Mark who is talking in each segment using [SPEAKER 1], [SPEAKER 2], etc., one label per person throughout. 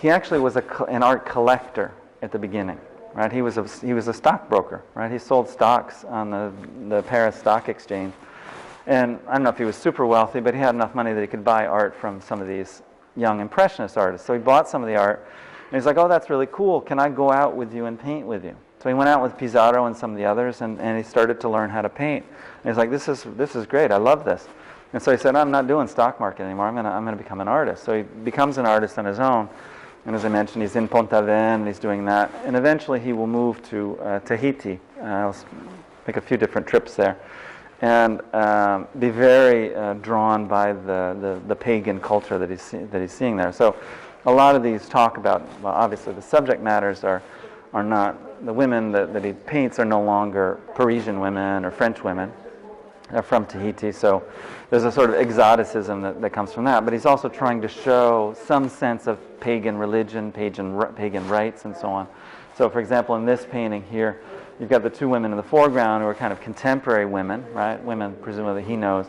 [SPEAKER 1] he actually was an art collector at the beginning, right? He was a stockbroker, right? He sold stocks on the Paris Stock Exchange. And I don't know if he was super wealthy, but he had enough money that he could buy art from some of these young Impressionist artists. So he bought some of the art, and he's like, oh, that's really cool. Can I go out with you and paint with you? So he went out with Pizarro and some of the others, and he started to learn how to paint. And he's like, this is great. I love this. And so he said, I'm not doing stock market anymore. I'm gonna become an artist. So he becomes an artist on his own. And as I mentioned, he's in Pont-Aven, and he's doing that. And eventually he will move to Tahiti. He'll make a few different trips there. And be very drawn by the pagan culture that he's seeing there. So a lot of these talk about, well, obviously the subject matters are not, the women that he paints are no longer Parisian women or French women. They're from Tahiti, so there's a sort of exoticism that comes from that. But he's also trying to show some sense of pagan religion, pagan rites, and so on. So, for example, in this painting here, you've got the two women in the foreground who are kind of contemporary women, right? Women, presumably, he knows.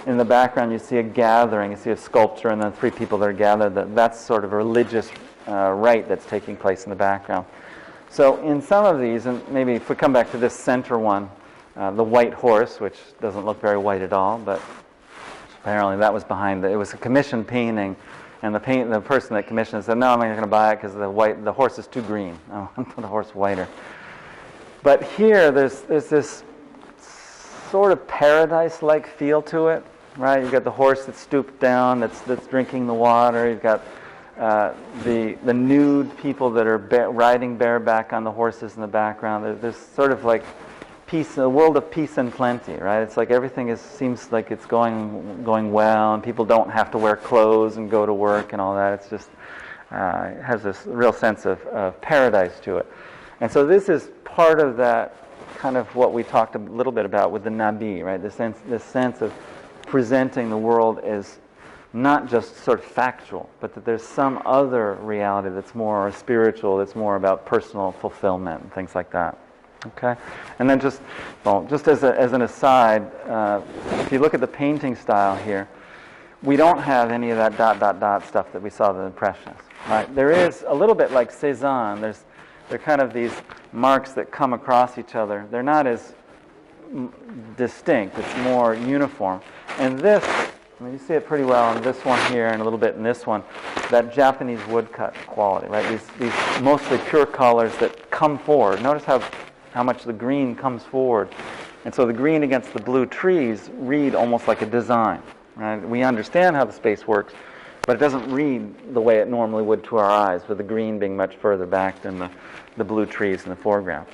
[SPEAKER 1] In the background, you see a gathering. You see a sculpture, and then three people that are gathered. That's sort of a religious rite that's taking place in the background. So, in some of these, and maybe if we come back to this center one, the white horse, which doesn't look very white at all, but apparently that was behind it. It was a commissioned painting, and the person that commissioned it said, no, I'm not going to buy it because the horse is too green. I want the horse whiter. But here, there's this sort of paradise-like feel to it, right? You've got the horse that's stooped down, that's drinking the water. You've got the nude people that are riding bareback on the horses in the background. There's sort of like peace, a world of peace and plenty, right? It's like everything seems like it's going well, and people don't have to wear clothes and go to work and all that. It's just it has this real sense of paradise to it. And so this is part of that kind of what we talked a little bit about with the Nabi, right? This sense of presenting the world as not just sort of factual, but that there's some other reality that's more spiritual, that's more about personal fulfillment and things like that. Okay, and then just as an aside, if you look at the painting style here, we don't have any of that ... stuff that we saw in the Impressionists. Right? There is a little bit like Cézanne. They're kind of these marks that come across each other. They're not as distinct. It's more uniform. And this, I mean, you see it pretty well in this one here and a little bit in this one, that Japanese woodcut quality, right? These mostly pure colors that come forward. Notice how much the green comes forward. And so the green against the blue trees read almost like a design. Right? We understand how the space works, but it doesn't read the way it normally would to our eyes, with the green being much further back than the blue trees in the foreground.